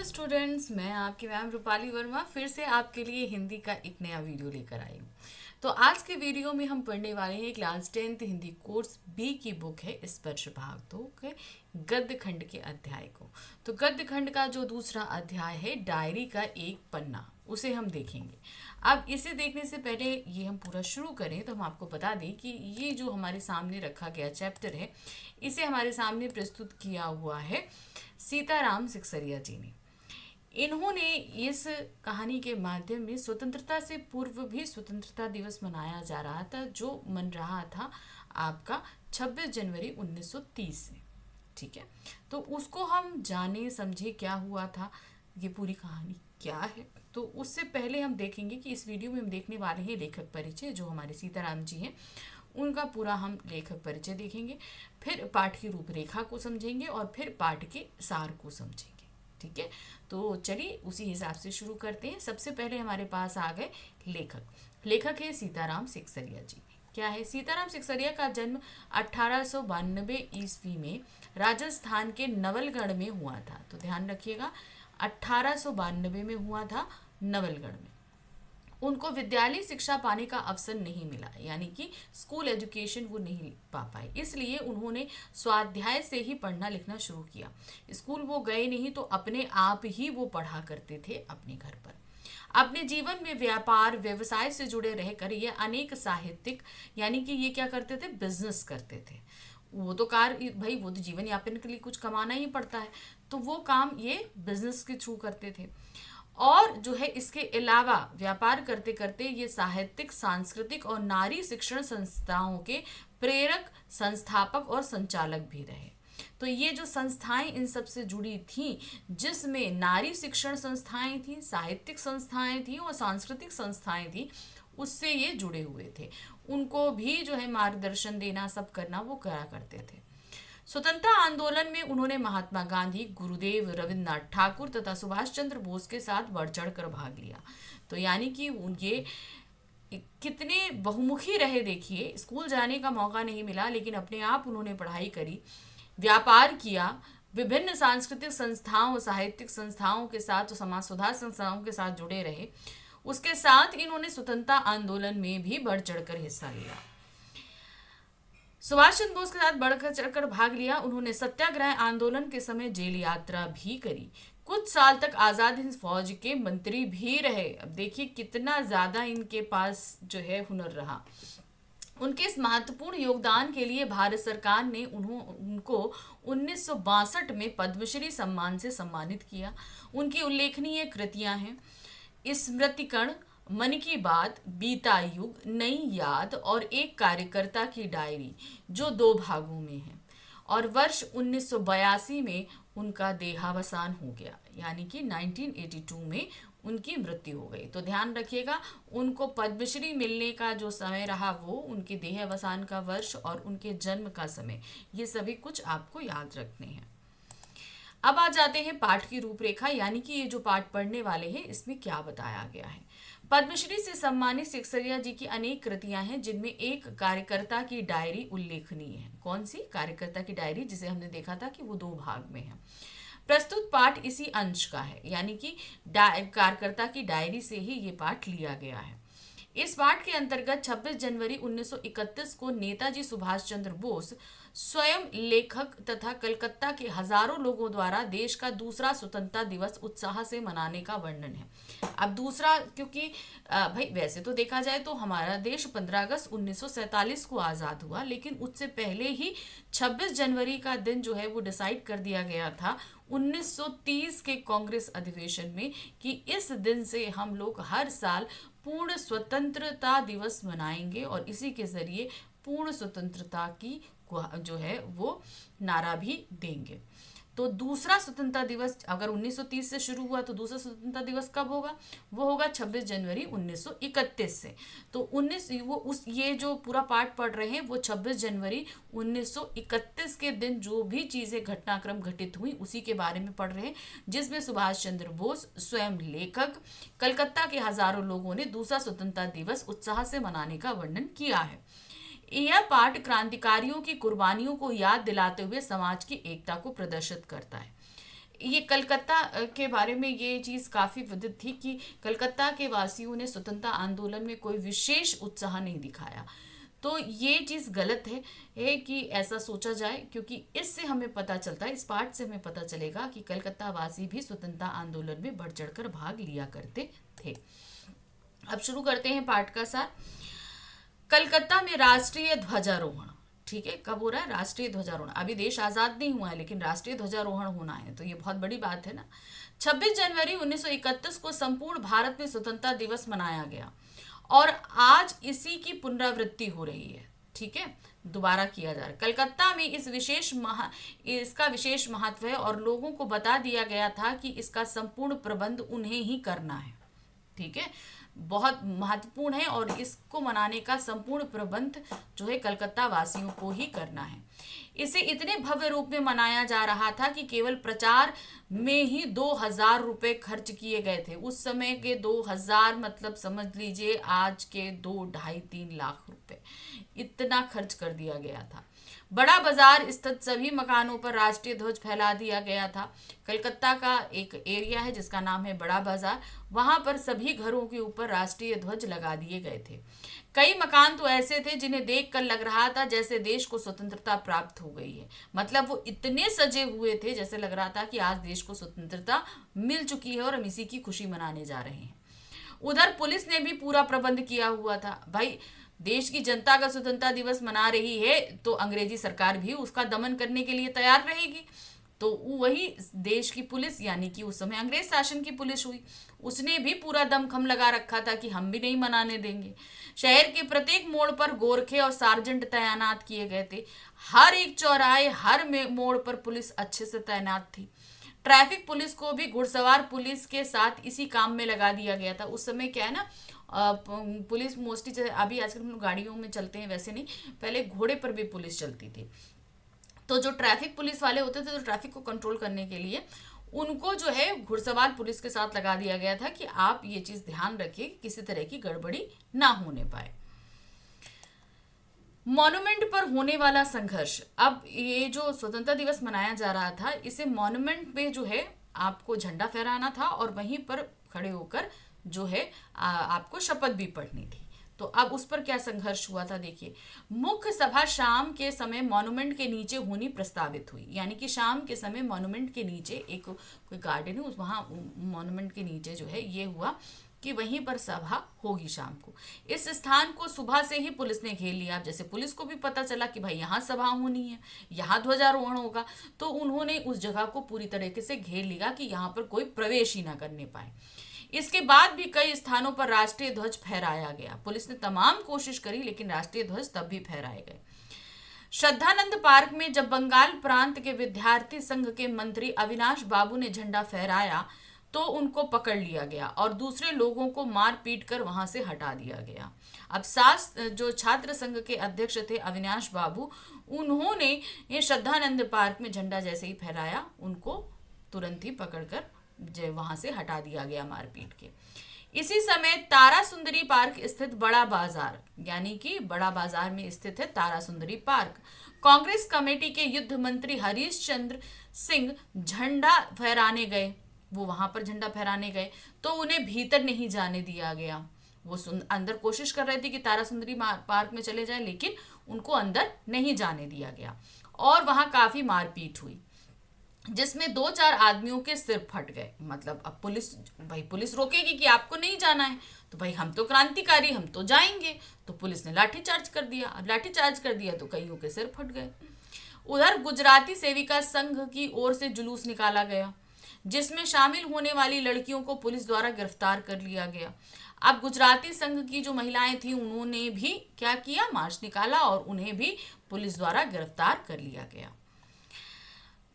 Students, मैं आपकी ma'am Rupali Verma फिर से आपके लिए हिंदी का एक नया वीडियो लेकर आई हूँ। तो आज के वीडियो में हम पढ़ने वाले हैं class 10th Hindi course B की बुक है स्पर्श भाग 2 के गद्य खंड के अध्याय को। तो गद्य खंड का जो दूसरा अध्याय है डायरी का एक पन्ना, उसे हम देखेंगे। अब इसे देखने से पहले ये हम पूरा शुरू करें तो हम आपको बता दें कि ये जो हमारे सामने रखा गया चैप्टर है, इसे हमारे सामने प्रस्तुत किया हुआ है सीताराम सिकसरिया जी ने। इन्होंने इस कहानी के माध्यम में स्वतंत्रता से पूर्व भी स्वतंत्रता दिवस मनाया जा रहा था, जो मन रहा था आपका 26 जनवरी 1930 से। ठीक है, तो उसको हम जाने समझे क्या हुआ था, ये पूरी कहानी क्या है। तो उससे पहले हम देखेंगे कि इस वीडियो में हम देखने वाले हैं लेखक परिचय, जो हमारे सीताराम जी हैं उनका पूरा हम लेखक परिचय देखेंगे, फिर पाठ की रूपरेखा को समझेंगे और फिर पाठ के सार को समझेंगे। ठीक है, तो चलिए उसी हिसाब से शुरू करते हैं। सबसे पहले हमारे पास आ गए लेखक है सीताराम सिकसरिया जी। क्या है? सीताराम सिकसरिया का जन्म 1892 ईस्वी में राजस्थान के नवलगढ़ में हुआ था। तो ध्यान रखिएगा, 1892 में हुआ था नवलगढ़ में। उनको विद्यालय शिक्षा पाने का अवसर नहीं मिला, यानी कि स्कूल एजुकेशन वो नहीं पा पाए, इसलिए उन्होंने स्वाध्याय से ही पढ़ना लिखना शुरू किया। स्कूल वो गए नहीं, तो अपने आप ही वो पढ़ा करते थे अपने घर पर। अपने जीवन में व्यापार व्यवसाय से जुड़े रहकर ये अनेक साहित्यिक, यानी कि ये क्या करते थे, बिजनेस करते थे। वो तो भाई वो तो जीवन यापन के लिए कुछ कमाना ही पड़ता है, तो वो काम ये बिजनेस के थ्रू करते थे। और जो है इसके अलावा व्यापार करते करते ये साहित्यिक, सांस्कृतिक और नारी शिक्षण संस्थाओं के प्रेरक, संस्थापक और संचालक भी रहे। तो ये जो संस्थाएं इन सब से जुड़ी थी, जिसमें नारी शिक्षण संस्थाएं थी, साहित्यिक संस्थाएं थी और सांस्कृतिक संस्थाएं थी, उससे ये जुड़े हुए थे। उनको भी जो है मार्गदर्शन देना, सब करना वो करा करते थे। स्वतंत्रता आंदोलन में उन्होंने महात्मा गांधी, गुरुदेव रविन्द्रनाथ ठाकुर तथा सुभाष चंद्र बोस के साथ बढ़ चढ़ कर भाग लिया। तो यानी कि ये कितने बहुमुखी रहे, देखिए। स्कूल जाने का मौका नहीं मिला, लेकिन अपने आप उन्होंने पढ़ाई करी, व्यापार किया, विभिन्न सांस्कृतिक संस्थाओं, साहित्यिक संस्थाओं के साथ, समाज सुधार संस्थाओं के साथ जुड़े रहे। उसके साथ इन्होंने स्वतंत्रता आंदोलन में भी बढ़ चढ़कर हिस्सा लिया, सुभाष चंद्र बोस के साथ बढ़कर चढ़कर भाग लिया। उन्होंने सत्याग्रह आंदोलन के समय जेल यात्रा भी करी। कुछ साल तक आजाद हिंद फौज के मंत्री भी रहे। अब देखिए कितना ज्यादा इनके पास जो है हुनर रहा। उनके इस महत्वपूर्ण योगदान के लिए भारत सरकार ने उनको 1962 में पद्मश्री सम्मान से सम्मानित किया। उनकी उल्लेखनीय कृतियां हैं स्मृतिकण, मन की बात, बीता युग, नई याद और एक कार्यकर्ता की डायरी, जो 2 भागों में है। और वर्ष 1982 में उनका देहावसान हो गया, यानी कि 1982 में उनकी मृत्यु हो गई। तो ध्यान रखिएगा, उनको पद्मश्री मिलने का जो समय रहा, वो उनके देहावसान का वर्ष और उनके जन्म का समय, ये सभी कुछ आपको याद रखने हैं। अब आ जाते हैं पाठ की रूपरेखा, यानी कि ये जो पाठ पढ़ने वाले हैं इसमें क्या बताया गया है। पद्मश्री से सम्मानित सिकसरिया जी की अनेक कृतियां हैं, जिनमें एक कार्यकर्ता की डायरी उल्लेखनीय है। कौन सी? कार्यकर्ता की डायरी, जिसे हमने देखा था कि वो 2 भाग में है। प्रस्तुत पाठ इसी अंश का है, यानी कि कार्यकर्ता की डायरी से ही ये पाठ लिया गया है। इस पाठ के अंतर्गत 26 जनवरी 1931 को नेताजी सुभाष चंद्र बोस स्वयं लेखक तथा कलकत्ता के हजारों लोगों द्वारा देश का दूसरा स्वतंत्रता दिवस उत्साह से मनाने का वर्णन है। अब दूसरा, क्योंकि भाई वैसे तो देखा जाए तो हमारा देश 15 अगस्त 1947 को आज़ाद हुआ, लेकिन उससे पहले ही 26 जनवरी का दिन जो है वो डिसाइड कर दिया गया था 1930 के कांग्रेस अधिवेशन में कि इस दिन से हम लोग हर साल पूर्ण स्वतंत्रता दिवस मनाएंगे और इसी के जरिए पूर्ण स्वतंत्रता की जो है वो नारा भी देंगे। तो दूसरा स्वतंत्रता दिवस अगर 1930 से शुरू हुआ, तो दूसरा स्वतंत्रता दिवस कब होगा? वो होगा 26 जनवरी 1931 से। तो 19 वो उस ये जो पूरा पाठ पढ़ रहे हैं वो 26 जनवरी 1931 के दिन जो भी चीज़ें घटनाक्रम घटित हुई उसी के बारे में पढ़ रहे हैं, जिसमें सुभाष चंद्र बोस स्वयं लेखक, कलकत्ता के हजारों लोगों ने दूसरा स्वतंत्रता दिवस उत्साह से मनाने का वर्णन किया है। यह पाठ क्रांतिकारियों की कुर्बानियों को याद दिलाते हुए समाज की एकता को प्रदर्शित करता है। ये कलकत्ता के बारे में ये चीज़ काफ़ी विदित थी कि कलकत्ता के वासियों ने स्वतंत्रता आंदोलन में कोई विशेष उत्साह नहीं दिखाया। तो ये चीज़ गलत है कि ऐसा सोचा जाए, क्योंकि इससे हमें पता चलता है, इस पाठ से हमें पता चलेगा कि कलकत्ता वासी भी स्वतंत्रता आंदोलन में बढ़ चढ़कर भाग लिया करते थे। अब शुरू करते हैं पाठ का सार। कलकत्ता में राष्ट्रीय ध्वजारोहण। ठीक है, कब हो रहा है? राष्ट्रीय ध्वजारोहण। अभी देश आजाद नहीं हुआ है, लेकिन राष्ट्रीय ध्वजारोहण होना है, तो ये बहुत बड़ी बात है ना। 26 जनवरी 1931 को संपूर्ण भारत में स्वतंत्रता दिवस मनाया गया और आज इसी की पुनरावृत्ति हो रही है। ठीक है, दोबारा किया जा रहा है। कलकत्ता में इसका विशेष महत्व है और लोगों को बता दिया गया था कि इसका संपूर्ण प्रबंध उन्हें ही करना है। ठीक है, बहुत महत्वपूर्ण है और इसको मनाने का संपूर्ण प्रबंध जो है कलकत्ता वासियों को ही करना है। इसे इतने भव्य रूप में मनाया जा रहा था कि केवल प्रचार में ही 2000 रुपए खर्च किए गए थे। उस समय के 2000 मतलब समझ लीजिए आज के 2, 2.5, 3 लाख रुपए, इतना खर्च कर दिया गया था। बड़ा बाजार स्थित सभी मकानों पर राष्ट्रीय ध्वज फैला दिया गया था। कलकत्ता का एक एरिया है जिसका नाम है बड़ा बाजार, वहां पर सभी घरों के ऊपर राष्ट्रीय ध्वज लगा दिए गए थे। कई मकान तो ऐसे थे जिन्हें देखकर लग रहा था जैसे देश को स्वतंत्रता प्राप्त हो गई है। मतलब वो इतने सजे हुए थे जैसे लग रहा था कि आज देश को स्वतंत्रता मिल चुकी है और हम इसी की खुशी मनाने जा रहे हैं। उधर पुलिस ने भी पूरा प्रबंध किया हुआ था। भाई, देश की जनता का स्वतंत्रता दिवस मना रही है तो अंग्रेजी सरकार भी उसका दमन करने के लिए तैयार रहेगी। तो वही देश की पुलिस, यानी कि उस समय अंग्रेज शासन की पुलिस हुई, उसने भी पूरा दमखम लगा रखा था कि हम भी नहीं मनाने देंगे। शहर के प्रत्येक मोड़ पर गोरखे और सार्जेंट तैनात किए गए थे। हर एक चौराहे, हर मोड़ पर पुलिस अच्छे से तैनात थी। ट्रैफिक पुलिस को भी घुड़सवार पुलिस के साथ इसी काम में लगा दिया गया था। उस समय क्या है ना, पुलिस मोस्टली, जैसे अभी आजकल हम लोग गाड़ियों में चलते हैं वैसे नहीं, पहले घोड़े पर भी पुलिस चलती थी। तो जो ट्रैफिक पुलिस वाले होते थे, तो ट्रैफिक को कंट्रोल करने के लिए उनको जो है घुड़सवार पुलिस के साथ लगा दिया गया था कि आप ये चीज ध्यान रखिए कि किसी तरह की गड़बड़ी ना होने पाए। मॉन्यूमेंट पर होने वाला संघर्ष। अब ये जो स्वतंत्रता दिवस मनाया जा रहा था, इसे मॉन्यूमेंट पे जो है आपको झंडा फहराना था और वहीं पर खड़े होकर जो है आपको शपथ भी पढ़नी थी। तो अब उस पर क्या संघर्ष हुआ था, देखिए। मुख्य सभा शाम के समय मॉन्यूमेंट के नीचे होनी प्रस्तावित हुई, यानी कि शाम के समय मॉन्यूमेंट के नीचे एक कोई गार्डन है, वहां मॉन्यूमेंट के नीचे जो है ये हुआ कि वहीं पर सभा होगी शाम को। इस स्थान को सुबह से ही पुलिस ने घेर लिया। जैसे पुलिस को भी पता चला कि भाई यहाँ सभा होनी है, यहाँ ध्वजारोहण होगा, तो उन्होंने उस जगह को पूरी तरीके से घेर लिया कि यहाँ पर कोई प्रवेश ही ना करने पाए। इसके बाद भी कई स्थानों पर राष्ट्रीय ध्वज फहराया गया। पुलिस ने तमाम कोशिश करी, लेकिन राष्ट्रीय ध्वज तब भी फहराए गए। श्रद्धानंद पार्क में जब बंगाल प्रांत के विद्यार्थी संघ के मंत्री अविनाश बाबू ने झंडा फहराया तो उनको पकड़ लिया गया और दूसरे लोगों को मार पीट कर वहां से हटा दिया गया। अब सास जो छात्र संघ के अध्यक्ष थे अविनाश बाबू, उन्होंने ये श्रद्धानंद पार्क में झंडा जैसे ही फहराया, उनको तुरंत ही पकड़कर वहां से हटा दिया गया मार पीट के। इसी समय तारा सुंदरी पार्क स्थित बड़ा बाजार, यानी कि बड़ा बाजार में स्थित है तारा सुंदरी पार्क, कांग्रेस कमेटी के युद्ध मंत्री हरीश चंद्र सिंह झंडा फहराने गए। वो वहां पर झंडा फहराने गए तो उन्हें भीतर नहीं जाने दिया गया। वो अंदर कोशिश कर रहे थे कि तारा सुंदरी पार्क में चले जाए, लेकिन उनको अंदर नहीं जाने दिया गया और वहां काफी मारपीट हुई, जिसमें 2-4 आदमियों के सिर फट गए। मतलब अब पुलिस रोकेगी कि आपको नहीं जाना है, तो भाई हम तो क्रांतिकारी, हम तो जाएंगे। तो पुलिस ने लाठीचार्ज कर दिया। अब लाठीचार्ज कर दिया तो कईयों के सिर फट गए। उधर गुजराती सेविका संघ की ओर से जुलूस निकाला गया, जिसमें शामिल होने वाली लड़कियों को पुलिस द्वारा गिरफ्तार कर लिया गया। अब गुजराती संघ की जो महिलाएं थी, उन्होंने भी क्या किया, मार्च निकाला और उन्हें भी पुलिस द्वारा गिरफ्तार कर लिया गया।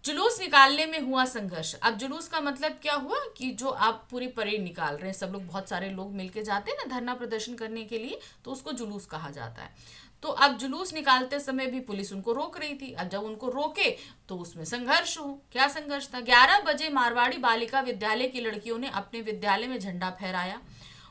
जुलूस निकालने में हुआ संघर्ष। अब जुलूस का मतलब क्या हुआ कि जो आप पूरी परेड निकाल रहे हैं, सब लोग, बहुत सारे लोग मिलके जाते हैं ना धरना प्रदर्शन करने के लिए, तो उसको जुलूस कहा जाता है। तो अब जुलूस निकालते समय भी पुलिस उनको रोक रही थी। अब जब उनको रोके तो उसमें संघर्ष हो। क्या संघर्ष था? 11 बजे मारवाड़ी बालिका विद्यालय की लड़कियों ने अपने विद्यालय में झंडा फहराया।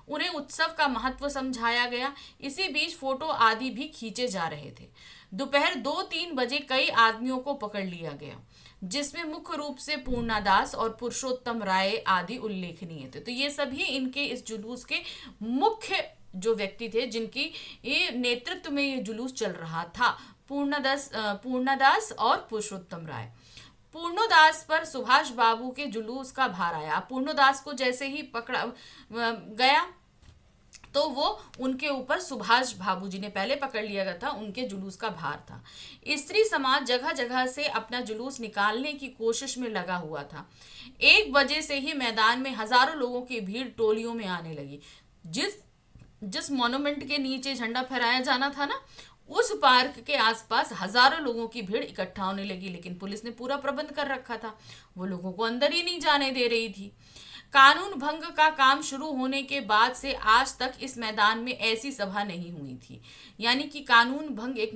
उन्हें उत्सव का महत्व समझाया गया। इसी बीच फोटो आदि भी खींचे जा रहे थे। दोपहर 2-3 बजे कई आदमियों को पकड़ लिया गया। जिसमें मुख्य रूप से पूर्णा दास और पुरुषोत्तम राय आदि उल्लेखनीय थे। तो ये सभी इनके इस जुलूस के मुख्य जो व्यक्ति थे जिनकी ये नेतृत्व में ये जुलूस चल रहा था, पूर्णदास और पुरुषोत्तम राय। पूर्णोदास पर सुभाष बाबू के जुलूस का भार आया। पूर्णोदास को जैसे ही पकड़ा गया तो वो उनके ऊपर सुभाष बाबू जी ने पहले पकड़ लिया गया था, उनके जुलूस का भार था। स्त्री समाज जगह जगह से अपना जुलूस निकालने की कोशिश में लगा हुआ था। 1 बजे से ही मैदान में हजारों लोगों की भीड़ टोलियों में आने लगी। जिस जिस मॉन्यूमेंट के नीचे झंडा फहराया जाना था ना, उस पार्क के आसपास हजारों लोगों की भीड़ इकट्ठा होने लगी, लेकिन पुलिस ने पूरा प्रबंध कर रखा था, वो लोगों को अंदर ही नहीं जाने दे रही थी। कानून भंग का काम शुरू होने के बाद से आज तक इस मैदान में ऐसी सभा नहीं हुई थी। यानी कि कानून भंग एक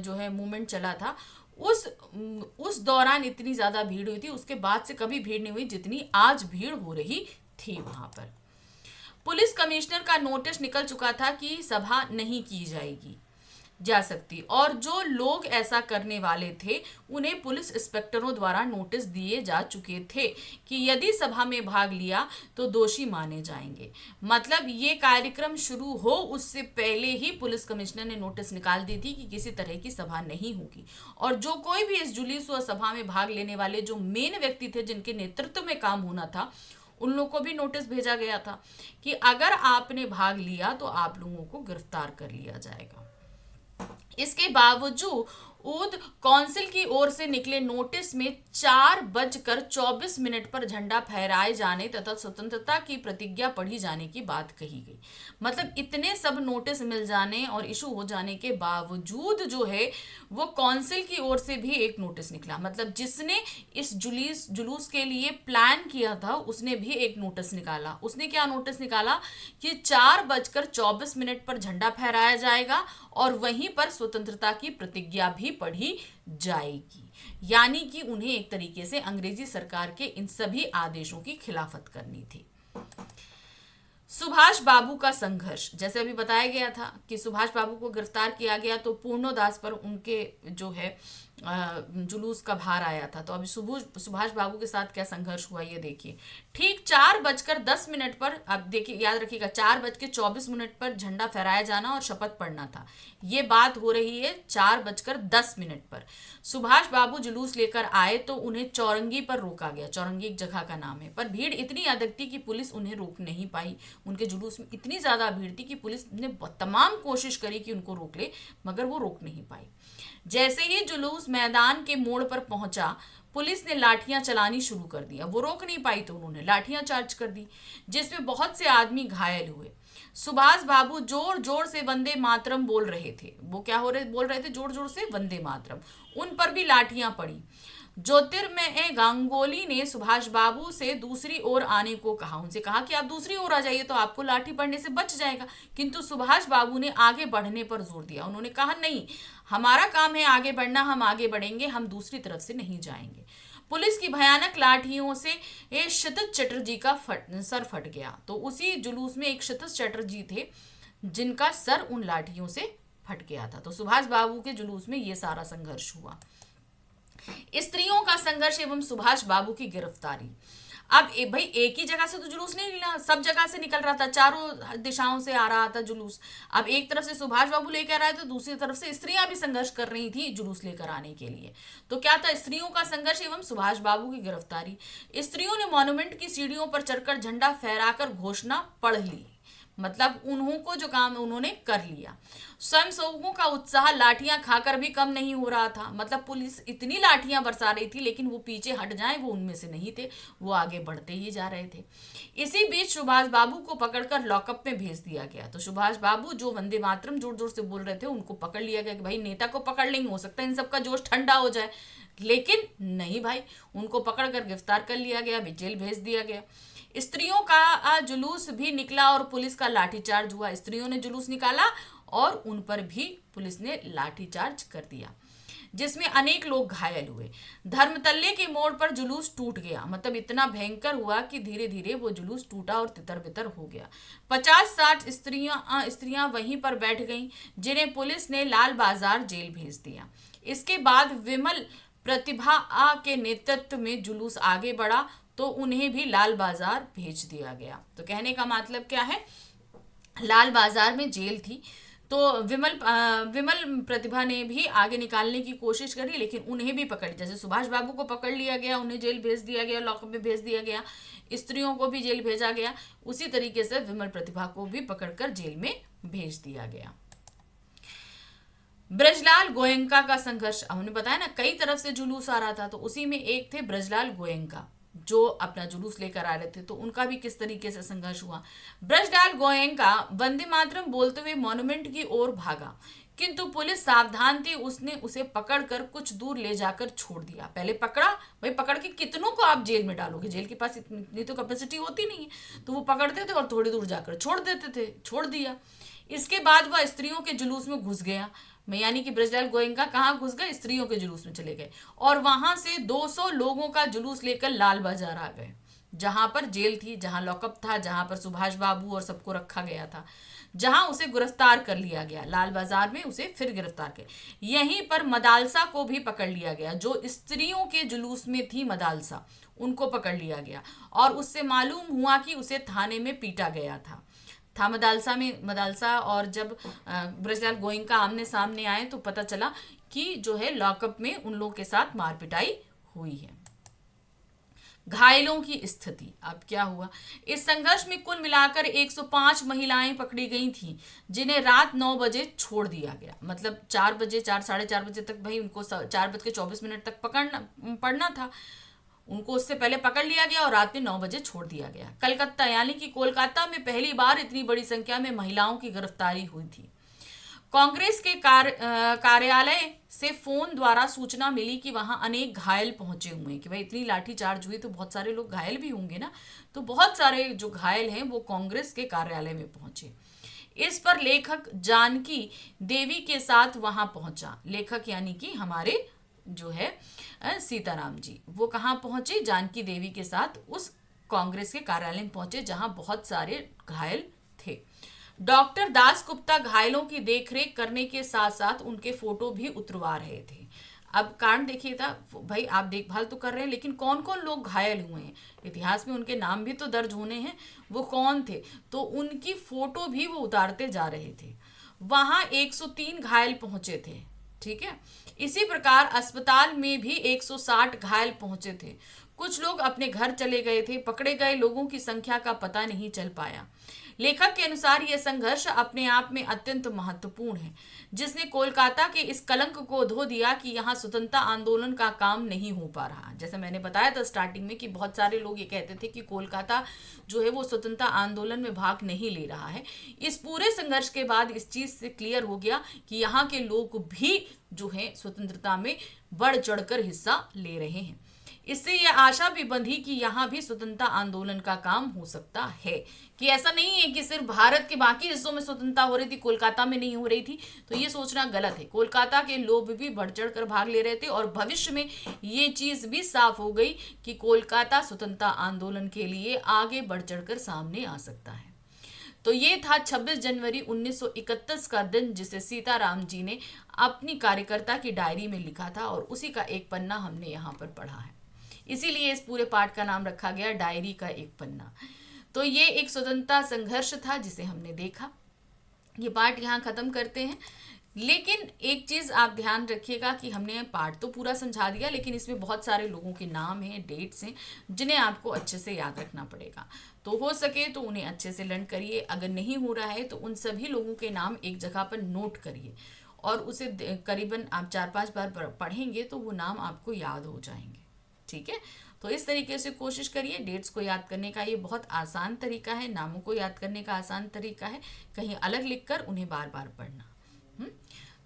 जो है मूवमेंट चला था, उस दौरान इतनी ज्यादा भीड़ हुई थी, उसके बाद से कभी भीड़ नहीं हुई जितनी आज भीड़ हो रही थी वहां पर। पुलिस कमिश्नर का नोटिस निकल चुका था कि सभा नहीं की जा सकती, और जो लोग ऐसा करने वाले थे उन्हें पुलिस इंस्पेक्टरों द्वारा नोटिस दिए जा चुके थे कि यदि सभा में भाग लिया तो दोषी माने जाएंगे। मतलब ये कार्यक्रम शुरू हो उससे पहले ही पुलिस कमिश्नर ने नोटिस निकाल दी थी कि किसी तरह की सभा नहीं होगी, और जो कोई भी इस जुलूस व सभा में भाग लेने वाले जो मेन व्यक्ति थे जिनके नेतृत्व में काम होना था, उन लोगों को भी नोटिस भेजा गया था कि अगर आपने भाग लिया तो आप लोगों को गिरफ्तार कर लिया जाएगा। इसके बावजूद काउंसिल की ओर से निकले नोटिस में 4:24 पर झंडा फहराए जाने तथा स्वतंत्रता की प्रतिज्ञा पढ़ी जाने की बात कही गई। मतलब इतने सब नोटिस मिल जाने और इशू हो जाने के बावजूद जो है वो काउंसिल की ओर से भी एक नोटिस निकला। मतलब जिसने इस जुलूस के लिए प्लान किया था उसने भी एक नोटिस निकाला। उसने क्या नोटिस निकाला कि 4:24 पर झंडा फहराया जाएगा और वहीं पर स्वतंत्रता की प्रतिज्ञा भी पढ़ी जाएगी। यानी कि उन्हें एक तरीके से अंग्रेजी सरकार के इन सभी आदेशों की खिलाफत करनी थी। सुभाष बाबू का संघर्ष, जैसे अभी बताया गया था कि सुभाष बाबू को गिरफ्तार किया गया तो पूर्णोदास पर उनके जो है जुलूस का भार आया था। तो अभी सुभाष बाबू के साथ क्या संघर्ष हुआ ये देखिए। ठीक 4:10 पर, अब देखिए याद रखिएगा, 4:24 पर झंडा फहराया जाना और शपथ पढ़ना था। ये बात हो रही है 4:10 पर। सुभाष बाबू जुलूस लेकर आए तो उन्हें चौरंगी पर रोका गया। चौरंगी एक जगह का नाम है, पर भीड़ इतनी अधिक थी कि पुलिस उन्हें रोक नहीं पाई। उनके जुलूस में इतनी ज्यादा भीड़ थी कि पुलिस ने तमाम कोशिश करी कि उनको रोक ले, मगर वो रोक नहीं पाई। जैसे ही जुलूस मैदान के मोड़ पर पहुंचा, पुलिस ने लाठियां चलानी शुरू कर दिया। वो रोक नहीं पाई तो उन्होंने लाठियां चार्ज कर दी, जिसमें बहुत से आदमी घायल हुए। सुभाष बाबू जोर जोर से वंदे मातरम बोल रहे थे। वो क्या बोल रहे थे? जोर जोर से वंदे मातरम। उन पर भी लाठियां पड़ी। ज्योतिर्मय गांगुली ने सुभाष बाबू से दूसरी ओर आने को कहा। उनसे कहा कि आप दूसरी ओर आ जाइए तो आपको लाठी पड़ने से बच जाएगा, किंतु सुभाष बाबू ने आगे बढ़ने पर जोर दिया। उन्होंने कहा नहीं, हमारा काम है आगे बढ़ना, हम आगे बढ़ेंगे, हम दूसरी तरफ से नहीं जाएंगे। पुलिस की भयानक लाठियों से क्षितिज चटर्जी का सर फट गया। तो उसी जुलूस में एक क्षितिज चटर्जी थे जिनका सर उन लाठियों से फट गया था। तो सुभाष बाबू के जुलूस में ये सारा संघर्ष हुआ। स्त्रियों का संघर्ष एवं सुभाष बाबू की गिरफ्तारी। अब भाई एक ही जगह से तो जुलूस नहीं निकला, सब जगह से निकल रहा था, चारों दिशाओं से आ रहा था जुलूस। अब एक तरफ से सुभाष बाबू लेकर आए तो दूसरी तरफ से स्त्रियां भी संघर्ष कर रही थी जुलूस लेकर आने के लिए। तो क्या था? स्त्रियों का संघर्ष एवं सुभाष बाबू की गिरफ्तारी। स्त्रियों ने मॉन्यूमेंट की सीढ़ियों पर चढ़कर झंडा फहराकर घोषणा पढ़ ली। मतलब उन्हों को जो काम उन्होंने कर लिया। स्वयं सेवकों का उत्साह लाठियां खाकर भी कम नहीं हो रहा था। मतलब पुलिस इतनी लाठियां बरसा रही थी लेकिन वो पीछे हट जाएं वो उनमें से नहीं थे, वो आगे बढ़ते ही जा रहे थे। इसी बीच सुभाष बाबू को पकड़कर लॉकअप में भेज दिया गया। तो सुभाष बाबू जो वंदे मातरम जोर जोर से बोल रहे थे उनको पकड़ लिया गया कि भाई नेता को पकड़ लेंगे, हो सकता है इन सबका जोश ठंडा हो जाए, लेकिन नहीं भाई, उनको पकड़कर गिरफ्तार कर लिया गया, जेल भेज दिया गया। स्त्रियों का जुलूस भी निकला और पुलिस का लाठीचार्ज हुआ। स्त्रियों ने जुलूस निकाला और उन पर भी पुलिस ने लाठीचार्ज कर दिया, जिसमें अनेक लोग घायल हुए। धर्मतल्ले के मोड़ पर जुलूस टूट गया। मतलब इतना भयंकर हुआ कि धीरे धीरे वो जुलूस टूटा और तितर बितर हो गया। 50-60 स्त्रियां वहीं पर बैठ गईं, जिन्हें पुलिस ने लाल बाजार जेल भेज दिया। इसके बाद विमल प्रतिभा के नेतृत्व में जुलूस आगे बढ़ा तो उन्हें भी लाल बाजार भेज दिया गया। तो कहने का मतलब क्या है, लाल बाजार में जेल थी तो विमल प्रतिभा ने भी आगे निकालने की कोशिश करी, लेकिन उन्हें भी पकड़, जैसे सुभाष बाबू को पकड़ लिया गया, उन्हें जेल भेज दिया गया, लॉकअप में भेज दिया गया, स्त्रियों को भी जेल भेजा गया, उसी तरीके से विमल प्रतिभा को भी पकड़कर जेल में भेज दिया गया। ब्रजलाल गोयंका का संघर्ष, हमने बताया ना कई तरफ से जुलूस आ रहा था, तो उसी में एक थे ब्रजलाल गोयंका जो अपना जुलूस लेकर आ रहे थे, तो उनका भी किस तरीके से संघर्ष हुआ। ब्रजलाल गोयंका वंदे मातरम बोलते हुए मॉन्यूमेंट की ओर भागा, किंतु पुलिस सावधान थी, उसने उसे पकड़कर कुछ दूर ले जाकर छोड़ दिया। पहले पकड़ा, भाई पकड़ के कितनों को आप जेल में डालोगे, जेल के पास इतनी तो कैपेसिटी होती नहीं है, तो वो पकड़ते थे और थोड़ी दूर जाकर छोड़ देते थे, छोड़ दिया। इसके बाद वह स्त्रियों के जुलूस में घुस गया, यानी कि ब्रजलाल गोयंका कहाँ घुस गए, स्त्रियों के जुलूस में चले गए, और वहां से 200 लोगों का जुलूस लेकर लाल बाजार आ गए, जहां पर जेल थी, जहां लॉकअप था, जहां पर सुभाष बाबू और सबको रखा गया था, जहां उसे गिरफ्तार कर लिया गया। लाल बाजार में उसे फिर गिरफ्तार कर, यहीं पर मदालसा को भी पकड़ लिया गया, जो स्त्रियों के जुलूस में थी मदालसा, उनको पकड़ लिया गया, और उससे मालूम हुआ कि उसे थाने में पीटा गया था मदालसा। और जब ब्रजलाल गोयंका आमने सामने आए तो पता चला कि जो है लॉकअप में उन लोगों के साथ मार पिटाई हुई है। घायलों की स्थिति, अब क्या हुआ, इस संघर्ष में कुल मिलाकर 105 महिलाएं पकड़ी गई थीं, जिन्हें रात 9 बजे छोड़ दिया गया। मतलब 4 बजे, 4 साढ़े 4 बजे तक भाई उनको 4:24 तक पढ़ना था, उनको उससे पहले पकड़ लिया गया और रात में 9 बजे छोड़ दिया गया। कलकत्ता, यानी कि कोलकाता में पहली बार इतनी बड़ी संख्या में महिलाओं की गिरफ्तारी हुई थी। कांग्रेस के कार्यालय से फोन द्वारा सूचना मिली कि वहां अनेक घायल पहुंचे हुए हैं, कि भाई इतनी लाठीचार्ज हुई तो बहुत सारे लोग घायल भी होंगे ना, तो बहुत सारे जो घायल हैं वो कांग्रेस के कार्यालय में पहुंचे। इस पर लेखक जानकी देवी के साथ वहां पहुंचा। लेखक यानी कि हमारे जो है सीताराम जी, वो कहाँ पहुंचे, जानकी देवी के साथ उस कांग्रेस के कार्यालय में पहुंचे जहां बहुत सारे घायल थे। डॉक्टर दास गुप्ता घायलों की देखरेख करने के साथ साथ उनके फोटो भी उतरवा रहे थे। अब कारण देखिए था भाई, आप देखभाल तो कर रहे हैं, लेकिन कौन कौन लोग घायल हुए हैं, इतिहास में उनके नाम भी तो दर्ज होने हैं, वो कौन थे, तो उनकी फोटो भी वो उतारते जा रहे थे। वहां 103 घायल पहुंचे थे, ठीक है। इसी प्रकार अस्पताल में भी 160 घायल पहुंचे थे। कुछ लोग अपने घर चले गए थे। पकड़े गए लोगों की संख्या का पता नहीं चल पाया। लेखक के अनुसार यह संघर्ष अपने आप में अत्यंत महत्वपूर्ण है, जिसने कोलकाता के इस कलंक को धो दिया कि यहाँ स्वतंत्रता आंदोलन का काम नहीं हो पा रहा। जैसे मैंने बताया था स्टार्टिंग में कि बहुत सारे लोग ये कहते थे कि कोलकाता जो है वो स्वतंत्रता आंदोलन में भाग नहीं ले रहा है। इस पूरे संघर्ष के बाद इस चीज से क्लियर हो गया कि यहाँ के लोग भी जो है स्वतंत्रता में बढ़ चढ़कर हिस्सा ले रहे हैं। इससे यह आशा भी बंधी कि यहाँ भी स्वतंत्रता आंदोलन का काम हो सकता है, कि ऐसा नहीं है कि सिर्फ भारत के बाकी हिस्सों में स्वतंत्रता हो रही थी, कोलकाता में नहीं हो रही थी। तो ये सोचना गलत है। कोलकाता के लोग भी बढ़ चढ़ कर भाग ले रहे थे और भविष्य में ये चीज भी साफ हो गई कि कोलकाता स्वतंत्रता आंदोलन के लिए आगे बढ़ चढ़कर सामने आ सकता है। तो ये था 26 जनवरी 1931 का दिन, जिसे सीताराम जी ने अपनी कार्यकर्ता की डायरी में लिखा था और उसी का एक पन्ना हमने यहाँ पर पढ़ा है। इसीलिए इस पूरे पाठ का नाम रखा गया डायरी का एक पन्ना। तो ये एक स्वतंत्रता संघर्ष था जिसे हमने देखा। ये पाठ यहाँ खत्म करते हैं, लेकिन एक चीज आप ध्यान रखिएगा कि हमने पाठ तो पूरा समझा दिया, लेकिन इसमें बहुत सारे लोगों के नाम हैं, डेट्स हैं, जिन्हें आपको अच्छे से याद रखना पड़ेगा। तो हो सके तो उन्हें अच्छे से लर्न करिए। अगर नहीं हो रहा है तो उन सभी लोगों के नाम एक जगह पर नोट करिए और उसे करीबन आप 4-5 बार पढ़ेंगे तो वो नाम आपको याद हो जाएंगे। ठीक है, तो इस तरीके से कोशिश करिए। डेट्स को याद करने का ये बहुत आसान तरीका है, नामों को याद करने का आसान तरीका है, कहीं अलग लिखकर उन्हें बार बार पढ़ना।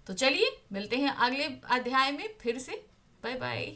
तो चलिए मिलते हैं अगले अध्याय में फिर से। Bye bye.